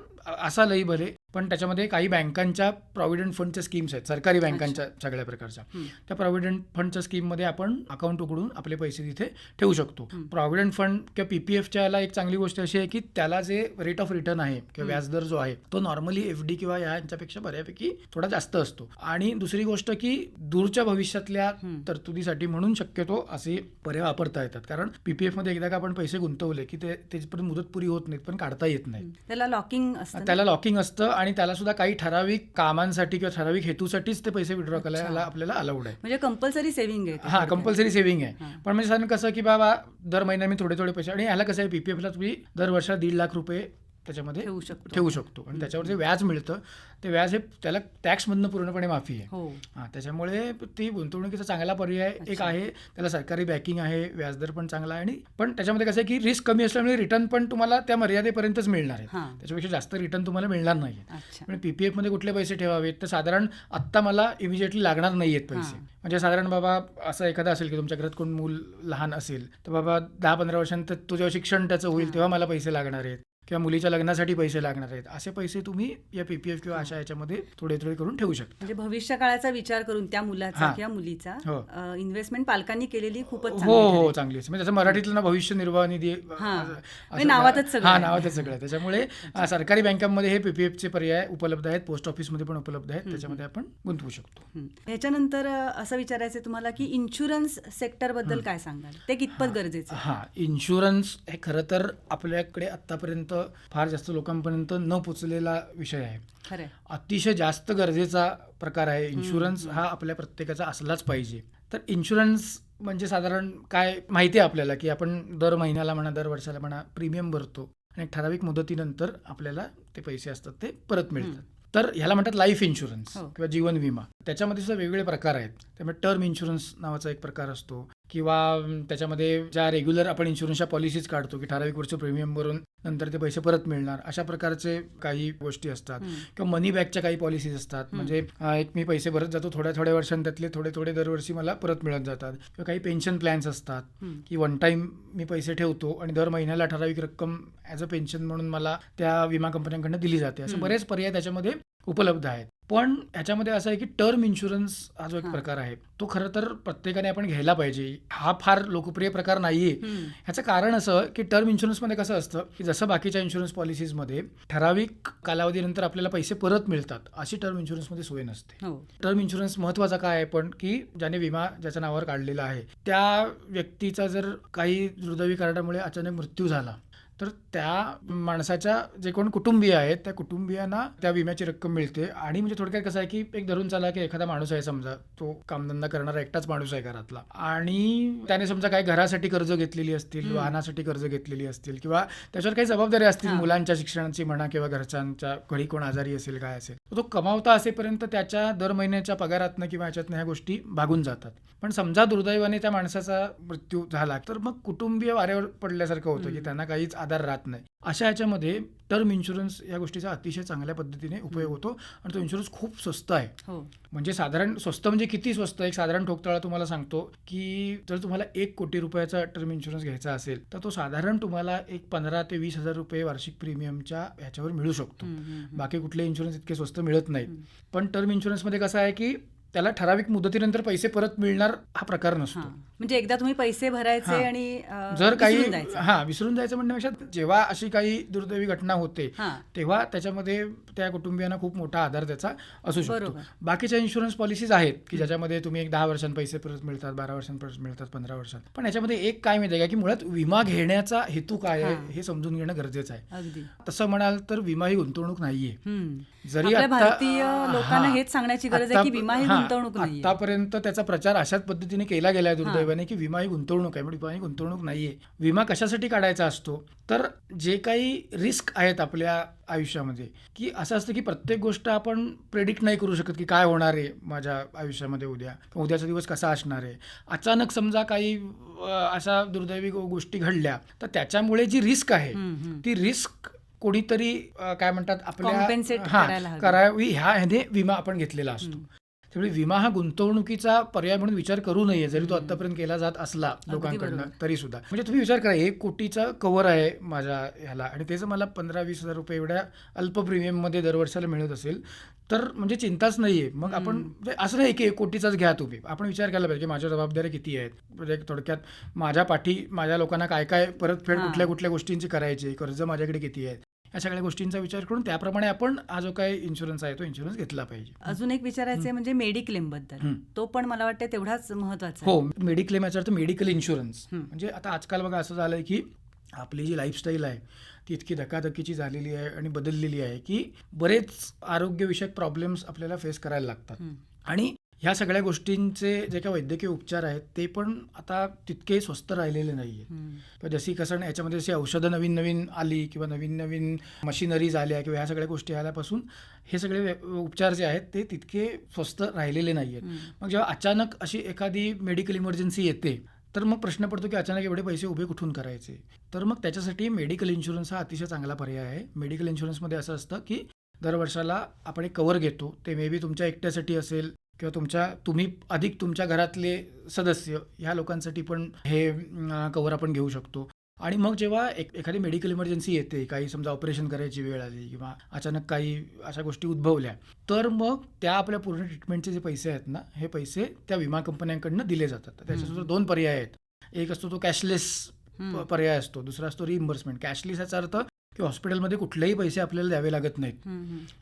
असालही भले, पण त्याच्यामध्ये काही बँकांच्या प्रॉव्हिडंट फंडच्या स्कीम्स आहेत, सरकारी बँकांच्या सगळ्या प्रकारच्या, त्या प्रॉव्हिडंट फंडच्या स्कीममध्ये आपण अकाउंट उघडून आपले पैसे तिथे ठेवू शकतो. प्रॉव्हिडंट फंड किंवा PPFच्या याला एक चांगली गोष्ट अशी आहे की त्याला जे रेट ऑफ रिटर्न आहे किंवा व्याजदर जो आहे तो नॉर्मली FD किंवा यांच्यापेक्षा बऱ्यापैकी थोडा जास्त असतो. आणि दुसरी गोष्ट की दूरच्या भविष्यातल्या तरतुदीसाठी म्हणून शक्यतो असे पर्याय वापरता येतात, कारण PPF मध्ये एकदा का आपण पैसे गुंतवले की त्याच्यापर्यंत मुदत पुरी होत नाहीत, पण काढता येत नाही. त्याला लॉकिंग असतं, त्याला लॉकिंग असतं आणि त्याला सुद्धा काही ठराविक कामांसाठी किंवा ठराविक हेतूसाठीच ते पैसे विड्रॉ करायला आपल्याला अलाउड आहे. म्हणजे कंपल्सरी सेव्हिंग आहे. हां, कंपल्सरी सेव्हिंग आहे. पण म्हणजे साधारण कसं की बाबा दर महिन्याला मी थोडे थोडे पैसे, आणि ह्याला कसं आहे PPFला तुम्ही दर वर्षाला 1.5 लाख रुपये त्याच्यामध्ये ठेवू शकतो, आणि त्याच्यावर जे व्याज मिळतं ते व्याज हे त्याला टॅक्समधनं पूर्णपणे माफी आहे. हां, त्याच्यामुळे ती गुंतवणुकीचा चांगला पर्याय एक आहे. त्याला सरकारी बॅकिंग आहे, व्याजदर पण चांगला आहे, आणि पण त्याच्यामध्ये कसं आहे की रिस्क कमी असल्यामुळे रिटर्न पण तुम्हाला त्या मर्यादेपर्यंतच मिळणार आहे, त्याच्यापेक्षा जास्त रिटर्न तुम्हाला मिळणार नाही. म्हणजे PPF मध्ये कुठले पैसे ठेवावेत, तर साधारण आत्ता मला इमिजिएटली लागणार नाही आहेत पैसे. म्हणजे साधारण बाबा असं एखादा असेल की तुमच्या घरात कोण मूल लहान असेल, तर बाबा 10-15 वर्षांत तो जेव्हा शिक्षण त्याचं होईल तेव्हा मला पैसे लागणार आहेत, किंवा मुलीच्या लग्नासाठी पैसे लागणार आहेत, असे पैसे तुम्ही या PPF किंवा अशा याच्यामध्ये थोडे थोडे करून ठेवू शकता. म्हणजे भविष्य काळाचा विचार करून त्या मुलाचा किंवा मुलीचा इन्व्हेस्टमेंट पालकांनी केलेली खूपच हो चांगली असते. म्हणजे त्याचं मराठीतलं ना भविष्य निर्वाह निधी नावातच सगळं, नावातच सगळं. त्याच्यामुळे सरकारी बँकांमध्ये हे PPFचे पर्याय उपलब्ध आहेत, पोस्ट ऑफिसमध्ये पण उपलब्ध आहेत, त्याच्यामध्ये आपण गुंतवू शकतो. ह्याच्यानंतर असं विचारायचं तुम्हाला की इन्शुरन्स सेक्टर बद्दल काय सांगाल, ते कितपत गरजेचं? हां, इन्शुरन्स हे खरं तर आपल्याकडे आतापर्यंत फार जास्त लोकांपर्यंत न पोचलेला विषय आहे. खरं, अतिशय जास्त गरजेचा प्रकार आहे. इन्शुरन्स हा आपल्या प्रत्येकाचा असलाच पाहिजे. तर इन्शुरन्स म्हणजे साधारण काय माहिती आहे आपल्याला की आपण दर महिन्याला म्हणा, दर वर्षाला म्हणा, प्रीमियम भरतो आणि ठराविक मुदतीनंतर आपल्याला ते पैसे असतात ते परत मिळतात. तर ह्याला म्हणतात लाईफ इन्शुरन्स किंवा जीवन विमा. त्याच्यामध्ये सुद्धा वेगवेगळे प्रकार आहेत. त्यामुळे टर्म इन्शुरन्स नावाचा एक प्रकार असतो किंवा त्याच्यामध्ये ज्या रेग्युलर आपण इन्शुरन्सच्या पॉलिसीज काढतो की ठराविक वर्ष प्रीमियम भरून नंतर ते पैसे परत मिळणार, अशा प्रकारचे काही गोष्टी असतात. किंवा मनी बॅकच्या काही पॉलिसीज असतात, म्हणजे एक मी पैसे भरत जातो, थोड्या थोड्या वर्षांत त्यातले थोडे थोडे दरवर्षी मला परत मिळत जातात. किंवा काही पेन्शन प्लॅन्स असतात की वन टाईम मी पैसे ठेवतो आणि दर महिन्याला ठराविक रक्कम ॲज अ पेन्शन म्हणून मला त्या विमा कंपन्यांकडून दिली जाते. असे बरेच पर्याय त्याच्यामध्ये उपलब्ध आहेत. पण ह्याच्यामध्ये असं आहे की टर्म इन्शुरन्स हा जो एक प्रकार आहे तो खरं तर प्रत्येकाने आपण घ्यायला पाहिजे. हा फार लोकप्रिय प्रकार नाहीये. ह्याचं कारण असं की टर्म इन्शुरन्समध्ये कसं असतं की जसं बाकीच्या इन्शुरन्स पॉलिसीजमध्ये ठराविक कालावधीनंतर आपल्याला पैसे परत मिळतात, अशी टर्म इन्शुरन्समध्ये सोय नसते. टर्म इन्शुरन्स महत्त्वाचा काय आहे पण की ज्याने विमा ज्याच्या नावावर काढलेला आहे त्या व्यक्तीचा जर काही दुर्दैवी कारणामुळे अचानक मृत्यू झाला तर त्या माणसाच्या जे कोण कुटुंबीय आहेत त्या कुटुंबियांना त्या विम्याची रक्कम मिळते. आणि म्हणजे थोडक्यात कसं आहे की एक धरून चला की एखादा माणूस आहे, समजा तो कामधंदा करणारा एकटाच माणूस आहे घरातला, आणि त्याने समजा काही घरासाठी कर्ज घेतलेली असतील, वाहनासाठी कर्ज घेतलेली असतील, किंवा त्याच्यावर काही जबाबदारी असतील मुलांच्या शिक्षणाची म्हणा किंवा घरच्यांच्या घरी कोण आजारी असेल काय असेल, तो कमावता असेपर्यंत त्याच्या दर महिन्याच्या पगारातनं किंवा याच्यातनं ह्या गोष्टी भागून जातात. पण समजा दुर्दैवाने त्या माणसाचा मृत्यू झाला तर मग कुटुंबीय वाऱ्यावर पडल्यासारखं होतं की त्यांना काहीच आधार राहत नाही. अशा ह्याच्यामध्ये टर्म इन्शुरन्स या गोष्टीचा अतिशय चांगल्या पद्धतीने उपयोग होतो आणि तो इन्शुरन्स खूप स्वस्त आहे. म्हणजे साधारण स्वस्त म्हणजे किती स्वस्त, एक साधारण ठोकताळा तुम्हाला सांगतो की जर तुम्हाला 1 कोटी रुपयाचा टर्म इन्शुरन्स घ्यायचा असेल तर तो साधारण तुम्हाला एक 15 ते 20 हजार रुपये वार्षिक प्रीमियमच्या ह्याच्यावर मिळू शकतो. बाकी कुठले इन्शुरन्स इतके स्वस्त मिळत नाहीत. पण टर्म इन्शुरन्समध्ये कसं आहे की त्याला ठराविक मुदतीनंतर पैसे परत मिळणार हा प्रकार नसतो. म्हणजे एकदा तुम्ही पैसे भरायचे आणि जर काही विसरून जायचं म्हणण्यापेक्षा जेव्हा अशी काही दुर्दैवी घटना होते तेव्हा त्याच्यामध्ये त्या कुटुंबियांना खूप मोठा आधार त्याचा असू शकतो. बाकीच्या इन्शुरन्स पॉलिसीज आहेत की ज्याच्यामध्ये तुम्ही एक 10 वर्षांत पैसे परत मिळतात, 12 वर्षांत परत मिळतात, 15 वर्षांत. पण याच्यामध्ये एक काय माहिती आहे का की मुळात विमा घेण्याचा हेतू काय आहे हे समजून घेणं गरजेचं आहे. तसं म्हणाल तर विमा ही गुंतवणूक नाहीये. जरी भारतीय लोकांना हेच सांगण्याची गरज आहे की विमा ही गुंतवणूक नाही. आतापर्यंत त्याचा प्रचार अशाच पद्धतीने केला गेलाय दुर्दैवाने की विमा ही गुंतवणूक आहे. पण विमा ही गुंतवणूक नाहीये. विमा कशासाठी काढायचा असतो तर जे काही रिस्क आहेत आपल्या आयुष्यामध्ये, की असं असतं की प्रत्येक गोष्ट आपण प्रेडिक्ट नाही करू शकत की काय होणार आहे माझ्या आयुष्यामध्ये उद्याचा दिवस कसा असणार आहे. अचानक समजा काही अशा दुर्दैवी गोष्टी घडल्या तर त्याच्यामुळे जी रिस्क आहे ती रिस्क कोणीतरी काय म्हणतात आपल्या करावी ह्याने विमा आपण घेतलेला असतो. त्यामुळे विमा हा गुंतवणुकीचा पर्याय म्हणून विचार करू नये, जरी तो आतापर्यंत केला जात असला लोकांकडनं तरी सुद्धा. म्हणजे तुम्ही विचार करा 1 कोटीचा कव्हर आहे माझ्या ह्याला आणि त्याचं मला 15-20 हजार रुपये एवढ्या अल्प प्रीमियममध्ये दरवर्षाला मिळत असेल तर म्हणजे चिंताच नाहीये. मग आपण असं नाही की 1 कोटीचाच घ्या तुम्ही. आपण विचार केला पाहिजे की माझ्या जबाबदाऱ्या किती आहेत. म्हणजे थोडक्यात माझ्या पाठी माझ्या लोकांना काय काय परतफेड कुठल्या कुठल्या गोष्टींची करायची, कर्ज माझ्याकडे किती आहेत, या सगळ्या गोष्टींचा विचार करून त्याप्रमाणे आपण हा जो काही इन्शुरन्स आहे तो इन्शुरन्स घेतला पाहिजे. अजून एक विचारायचं म्हणजे मेडिक्लेम बद्दल, तो पण मला वाटतं तेवढाच महत्वाचा. हो, मेडिक्लेम याचा अर्थ मेडिकल इन्शुरन्स. म्हणजे आता आजकाल बघा असं झालंय की आपली जी लाईफस्टाईल आहे ती इतकी धकाधकीची झालेली आहे आणि बदललेली आहे की बरेच आरोग्यविषयक प्रॉब्लेम्स आपल्याला फेस करायला लागतात. आणि ह्या सगळ्या गोष्टींचे जे काही वैद्यकीय उपचार आहेत ते पण आता तितके स्वस्त राहिलेले नाही आहेत. जशी कसं याच्यामध्ये जशी औषधं नवीन नवीन आली किंवा नवीन नवीन मशिनरीज आल्या किंवा ह्या सगळ्या गोष्टी आल्यापासून हे सगळे उपचार जे आहेत ते तितके स्वस्त राहिलेले नाही आहेत. मग जेव्हा अचानक अशी एखादी मेडिकल इमर्जन्सी येते तर मग प्रश्न पडतो की अचानक एवढे पैसे उभे कुठून करायचे. तर मग त्याच्यासाठी मेडिकल इन्शुरन्स हा अतिशय चांगला पर्याय आहे. मेडिकल इन्शुरन्समध्ये असं असतं की दरवर्षाला आपण एक कव्हर घेतो. ते मे बी तुमच्या एकट्यासाठी असेल किंवा तुम्ही अधिक तुमच्या घरातले सदस्य ह्या लोकांसाठी पण हे कव्हर आपण घेऊ शकतो. आणि मग जेव्हा एखादी मेडिकल इमर्जन्सी येते, काही समजा ऑपरेशन करायची वेळ आली किंवा अचानक काही अशा गोष्टी उद्भवल्या तर मग त्या आपल्या पूर्ण ट्रीटमेंटचे जे पैसे आहेत ना हे पैसे त्या विमा कंपन्यांकडनं दिले जातात. त्याच्यासुद्धा 2 पर्याय आहेत. एक असतो तो कॅशलेस पर्याय असतो, दुसरा असतो रिइम्बर्समेंट. कॅशलेस याचा अर्थ की हॉस्पिटलमध्ये कुठलेही पैसे आपल्याला द्यावे लागत नाहीत.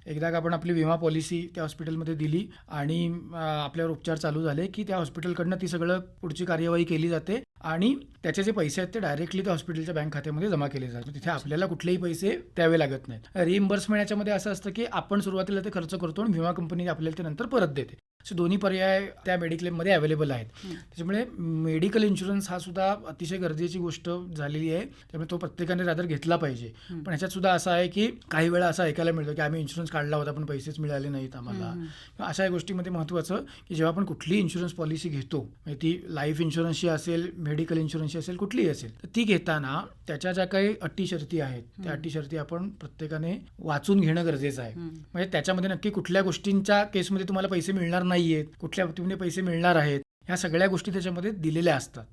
एकदा का आपण आपली विमा पॉलिसी त्या हॉस्पिटलमध्ये दिली आणि आपल्यावर उपचार चालू झाले की त्या हॉस्पिटलकडनं ती सगळं पुढची कार्यवाही केली जाते आणि त्याचे जे पैसे आहेत ते डायरेक्टली त्या हॉस्पिटलच्या बँक खात्यामध्ये जमा केले जातात. तिथे आपल्याला कुठलेही पैसे द्यावे लागत नाहीत. रिइम्बर्समेंट याच्यामध्ये असं असतं की आपण सुरुवातीला ते खर्च करतो आणि विमा कंपनी आपल्याला ते नंतर परत देते. असे दोन्ही पर्याय त्या मेडिक्लेममध्ये अवेलेबल आहेत. त्याच्यामुळे मेडिकल इन्शुरन्स हा सुद्धा अतिशय गरजेची गोष्ट झालेली आहे. त्यामुळे तो प्रत्येकाने रादर घेतला पाहिजे. पण ह्याच्यात सुद्धा असं आहे की काही वेळा असं ऐकायला मिळतं की आम्ही इन्शुरन्स काढला होता पण पैसेच मिळाले नाहीत आम्हाला. अशा गोष्टीमध्ये महत्त्वाचं की जेव्हा आपण कुठलीही इन्शुरन्स पॉलिसी घेतो, म्हणजे ती लाईफ इन्शुरन्सची असेल, मेडिकल इन्शुरन्सची असेल, कुठलीही असेल, तर ती घेताना त्याच्या ज्या काही अटी शर्ती आहेत त्या अटी शर्ती आपण प्रत्येकाने वाचून घेणं गरजेचं आहे. म्हणजे त्याच्यामध्ये नक्की कुठल्या गोष्टींच्या केसमध्ये तुम्हाला पैसे मिळणार नाहीयेत, कुठल्या बाबतीमध्ये पैसे मिळणार आहेत, ह्या सगळ्या गोष्टी त्याच्यामध्ये दिलेल्या असतात.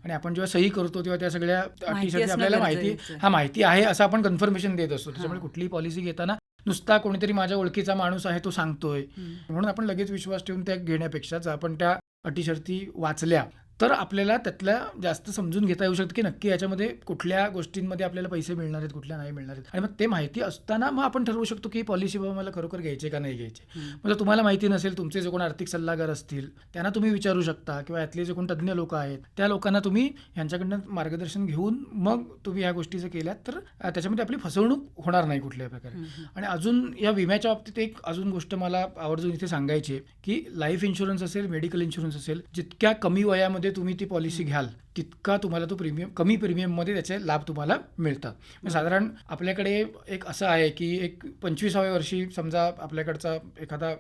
आणि आपण जेव्हा सही करतो तेव्हा त्या सगळ्या अटी शर्ती आपल्याला माहिती आहे असं आपण कन्फर्मेशन देत असतो. त्याच्यामुळे कुठलीही पॉलिसी घेताना नुसता कोणीतरी माझ्या ओळखीचा माणूस आहे तो सांगतोय म्हणून आपण लगेच विश्वास ठेवून त्या घेण्यापेक्षा जर आपण त्या अटी शर्ती वाचल्या तर आपल्याला त्यातल्या जास्त समजून घेता येऊ शकतं की नक्की याच्यामध्ये कुठल्या गोष्टींमध्ये आपल्याला पैसे मिळणार आहेत, कुठल्या नाही मिळणार आहेत. आणि मग ते माहिती असताना मग आपण ठरवू शकतो की पॉलिसी बाबा मला खरोखर घ्यायचे का नाही घ्यायचे. म्हणजे तुम्हाला माहिती नसेल, तुमचे जे कोण आर्थिक सल्लागार असतील त्यांना तुम्ही विचारू शकता किंवा यातले जे कोण तज्ज्ञ लोक आहेत त्या लोकांना तुम्ही यांच्याकडनं मार्गदर्शन घेऊन मग तुम्ही ह्या गोष्टी जर केल्यात तर त्याच्यामध्ये आपली फसवणूक होणार नाही कुठल्याही प्रकारे. आणि अजून या विम्याच्या बाबतीत एक अजून गोष्ट मला आवर्जून इथे सांगायची आहे की लाईफ इन्शुरन्स असेल, मेडिकल इन्शुरन्स असेल, जितक्या कमी वयामध्ये तुम्ही ती पॉलिसी घ्याल तितका तुम्हाला तो कमी प्रीमियममध्ये त्याचे लाभ तुम्हाला मिळतात. साधारण आपल्याकडे एक असं आहे की एक 25व्या वर्षी समजा आपल्याकडचा एखादा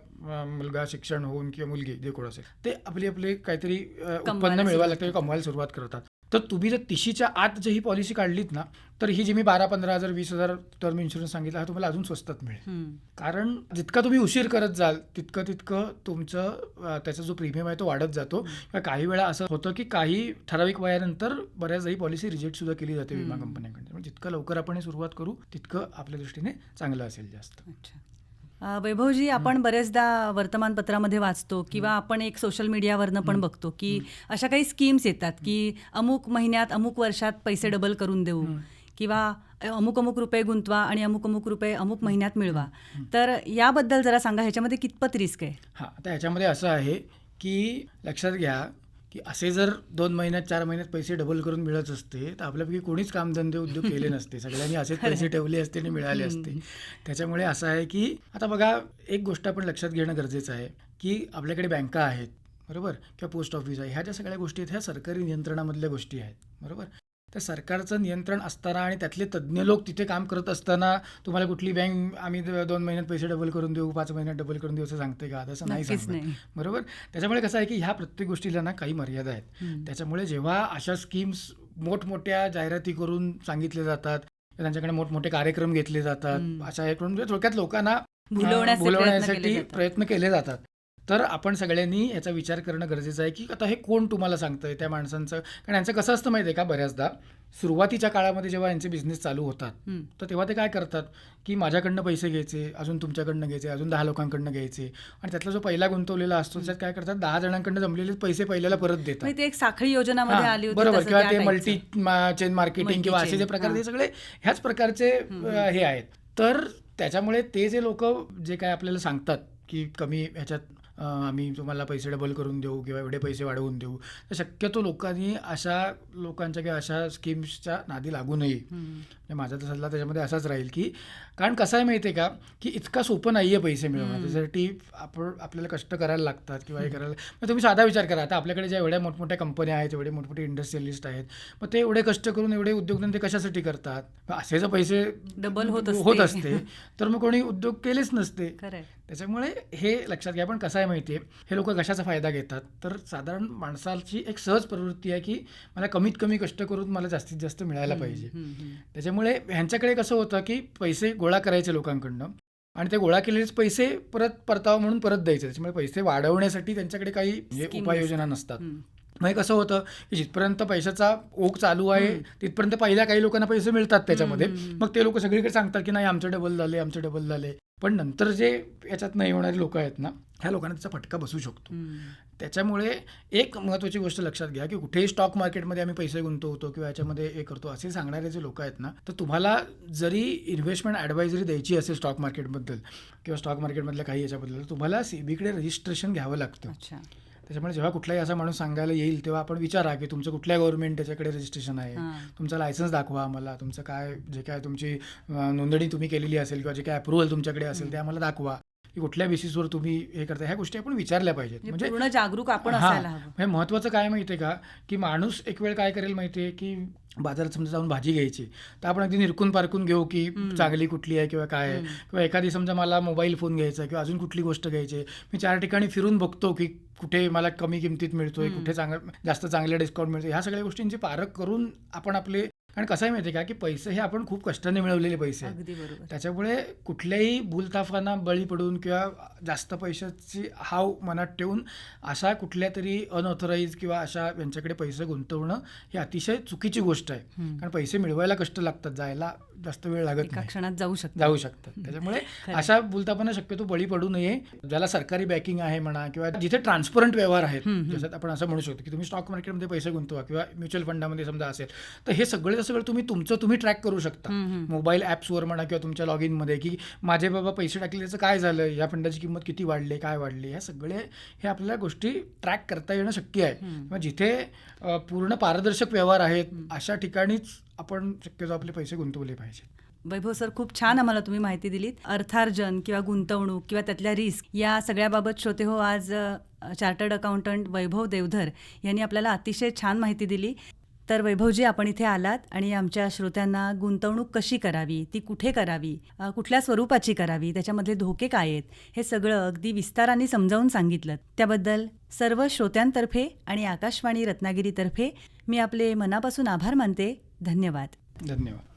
मुलगा शिक्षण होऊन किंवा मुलगी जे कोण असेल ते आपले काहीतरी उत्पन्न मिळवायला लागतं, कमवायला सुरुवात करतात. तर तुम्ही जर 30च्या आत जर ही पॉलिसी काढलीत ना तर ही जी मी 12-15,000 20,000 टर्म इन्शुरन्स सांगितला हा तुम्हाला अजून स्वस्तात मिळेल. कारण जितका तुम्ही उशीर करत जाल तितकं तुमचं त्याचा जो प्रीमियम आहे तो वाढत जातो. काही वेळा असं होतं की काही ठराविक वयानंतर बऱ्याचदा ही पॉलिसी रिजेक्ट सुद्धा केली जाते विमा कंपन्यांकडे. जितकं लवकर आपण हे सुरुवात करू तितकं आपल्या दृष्टीने चांगलं असेल जास्त. वैभवजी, आपण बरेचदा वर्तमानपत्रामध्ये वाचतो किंवा आपण एक सोशल मीडियावरनं पण बघतो की अशा काही स्कीम्स येतात की अमुक महिन्यात अमुक वर्षात पैसे डबल करून देऊ किंवा अमुक रुपये गुंतवा आणि अमुक रुपये अमुक महिन्यात मिळवा. तर याबद्दल जरा सांगा, ह्याच्यामध्ये कितपत रिस्क आहे? हां, आता ह्याच्यामध्ये असं आहे की लक्षात घ्या की असे जर 2 महिन्यात 4 महिन्यात पैसे डबल करून मिळत असते तर आपल्यापैकी कोणीच कामधंदे उद्योग केले नसते. सगळ्यांनी असेच पैसे ठेवले असते आणि मिळाले असते. त्याच्यामुळे असं आहे की आता बघा, एक गोष्ट आपण लक्षात घेणं गरजेचं आहे की आपल्याकडे बँका आहेत, बरोबर, किंवा पोस्ट ऑफिस आहे. ह्या ज्या सगळ्या गोष्टी आहेत ह्या सरकारी नियंत्रणामधल्या गोष्टी आहेत, बरोबर. तर सरकारचं नियंत्रण असताना आणि त्यातले तज्ज्ञ लोक तिथे काम करत असताना तुम्हाला कुठली बँक आम्ही 2 महिन्यात पैसे डबल करून देऊ, 5 महिन्यात डबल करून देऊ असं सांगते का? तसं नाही सांगत, बरोबर. त्याच्यामुळे कसं आहे की ह्या प्रत्येक गोष्टीला ना काही मर्यादा आहेत. त्याच्यामुळे जेव्हा अशा स्कीम्स मोठमोठ्या जाहिराती करून सांगितले जातात, त्यांच्याकडे मोठमोठे कार्यक्रम घेतले जातात, अशा हे करून थोडक्यात लोकांना भुलवण्यासाठी प्रयत्न केले जातात, तर आपण सगळ्यांनी याचा विचार करणं गरजेचं आहे की आता हे कोण तुम्हाला सांगतंय त्या माणसांचं. कारण यांचं कसं असतं माहिती आहे का, बऱ्याचदा सुरुवातीच्या काळामध्ये जेव्हा यांचे बिझनेस चालू होतात तर तेव्हा ते काय करतात की माझ्याकडनं पैसे घ्यायचे, अजून तुमच्याकडनं घ्यायचे, अजून 10 लोकांकडनं घ्यायचे आणि त्यातला जो पहिला गुंतवलेला असतो त्यात काय करतात 10 जणांकडनं जमलेले पैसे पहिल्याला परत देतात. ते एक साखळी योजनामध्ये आली होती, बरोबर, किंवा ते मल्टी चेन मार्केटिंग किंवा असे जे प्रकार, हे सगळे ह्याच प्रकारचे हे आहेत. तर त्याच्यामुळे ते जे लोक जे काय आपल्याला सांगतात की कमी ह्याच्यात आम्ही तुम्हाला पैसे डबल करून देऊ किंवा एवढे पैसे वाढवून देऊ, तर शक्यतो लोकांनी अशा लोकांच्या किंवा अशा स्कीम्सच्या नादी लागू नये. माझा तर सल्ला त्याच्यामध्ये असाच राहील की कारण कसं आहे माहिती आहे का की इतका सोपं नाही आहे पैसे मिळवणं. त्याच्यासाठी आपल्याला कष्ट करायला लागतात किंवा हे करायला. मग तुम्ही साधा विचार करा, आता आपल्याकडे ज्या एवढ्या मोठमोठ्या कंपन्या आहेत, एवढे मोठमोठे इंडस्ट्रियलिस्ट आहेत, मग ते एवढे कष्ट करून एवढे उद्योगधंदे कशासाठी करतात? असे जर पैसे डबल होत असते तर मग कोणी उद्योग केलेच नसते. त्याच्यामुळे हे लक्षात घ्या. पण कसं आहे माहिती आहे, हे लोक कशाचा फायदा घेतात तर साधारण माणसाची एक सहज प्रवृत्ती आहे की मला कमीत कमी कष्ट करून मला जास्तीत जास्त मिळायला पाहिजे. त्याच्यामुळे ह्यांच्याकडे कसं होतं की पैसे गोळा करायचे लोकांकडनं आणि ते गोळा केलेलेच पैसे परतावा म्हणून परत द्यायचे. त्याच्यामुळे पैसे वाढवण्यासाठी त्यांच्याकडे काही उपाययोजना नसतात. मग कसं होतं की जिथपर्यंत पैशाचा ओघ चालू आहे तिथपर्यंत पहिल्या काही लोकांना पैसे मिळतात त्याच्यामध्ये, मग ते लोक सगळीकडे सांगतात की नाही आमचे डबल झाले. पण नंतर जे याच्यात नाही होणारे लोक आहेत ना, ह्या लोकांना त्याचा फटका बसू शकतो. त्याच्यामुळे एक महत्त्वाची गोष्ट लक्षात घ्या की कुठेही स्टॉक मार्केटमध्ये आम्ही पैसे गुंतवतो किंवा याच्यामध्ये हे करतो असे सांगणारे जे लोक आहेत ना, तर तुम्हाला जरी इन्व्हेस्टमेंट ॲडवायझरी द्यायची असेल स्टॉक मार्केटबद्दल किंवा स्टॉक मार्केटमधल्या काही याच्याबद्दल, तुम्हाला सेबीकडे रजिस्ट्रेशन घ्यावं लागतं. त्याच्यामुळे जेव्हा कुठलाही असा माणूस सांगायला येईल तेव्हा आपण विचारा की तुमचं कुठल्या गव्हर्नमेंट त्याच्याकडे रजिस्ट्रेशन आहे, हां. तुमचा लायसन्स दाखवा आम्हाला, तुमचं काय जे काय तुमची नोंदणी तुम्ही केलेली असेल किंवा जे काय अप्रुव्हल तुमच्याकडे असेल ते आम्हाला दाखवा, की कुठल्या बेसिसवर तुम्ही हे करता. ह्या गोष्टी आपण विचारल्या पाहिजेत. म्हणजे पूर्ण जागरूक आपण हां, असायला हवं. म्हणजे महत्त्वाचं काय माहिती आहे का, की माणूस एक वेळ काय करेल माहिती आहे, की बाजारात समजा जाऊन भाजी घ्यायची तर आपण अगदी निरकून पारकून घेऊ की चांगली कुठली आहे किंवा काय आहे, किंवा एखादी समजा मला मोबाईल फोन घ्यायचा किंवा अजून कुठली गोष्ट घ्यायची आहे, मी 4 ठिकाणी फिरून बघतो की कुठे मला कमी किमतीत मिळतोय, कुठे जास्त चांगले डिस्काउंट मिळतोय. ह्या सगळ्या गोष्टींची पारख करून आपण आपले, कारण कसं आहे माहिती आहे का, की पैसे हे आपण खूप कष्टाने मिळवलेले पैसे आहेत. अगदी बरोबर. त्याच्यामुळे कुठल्याही भूलथापांना बळी पडून किंवा जास्त पैशाची हाव मनात ठेवून अशा कुठल्या तरी अनऑथराईज किंवा अशा यांच्याकडे पैसे गुंतवणं ही अतिशय चुकीची गोष्ट आहे. कारण पैसे मिळवायला कष्ट लागतात, जायला जास्त वेळ लागत एका नाही, क्षणात जाऊ शकतो. जाऊ शकतात. त्याच्यामुळे अशा भूलथापांना शक्यतो बळी पडू नये. ज्याला सरकारी बॅकिंग आहे म्हणा किंवा जिथे ट्रान्सपरंट व्यवहार आहेत, जसं आपण असं म्हणू शकतो की तुम्ही स्टॉक मार्केटमध्ये पैसे गुंतवा किंवा म्युच्युअल फंडामध्ये समजा असेल तर हे सगळं तुम्ही ट्रॅक करू शकता मोबाईल ॲप्सवर म्हणा किंवा तुमच्या लॉग इनमध्ये, की माझे बाबा पैसे टाकले त्याचं काय झालं, या फंडाची किंमत किती वाढली, काय वाढली, ह्या सगळे हे आपल्याला गोष्टी ट्रॅक करता येणं शक्य आहे. किंवा जिथे पूर्ण पारदर्शक व्यवहार आहेत अशा ठिकाणीच आपण शक्यतो आपले पैसे गुंतवले पाहिजे. वैभव सर, खूप छान आम्हाला तुम्ही माहिती दिलीत. अर्थार्जन किंवा गुंतवणूक किंवा त्यातल्या रिस्क या सगळ्याबाबत श्रोते हो, आज चार्टर्ड अकाउंटंट वैभव देवधर यांनी आपल्याला अतिशय छान माहिती दिली. तर वैभवजी, आपण इथे आलात आणि आमच्या श्रोत्यांना गुंतवणूक कशी करावी, ती कुठे करावी, कुठल्या स्वरूपाची करावी, त्याच्यामधले धोके काय आहेत, हे सगळं अगदी विस्ताराने समजावून सांगितलं. त्याबद्दल सर्व श्रोत्यांतर्फे आणि आकाशवाणी रत्नागिरीतर्फे मी आपले मनापासून आभार मानते. धन्यवाद. धन्यवाद.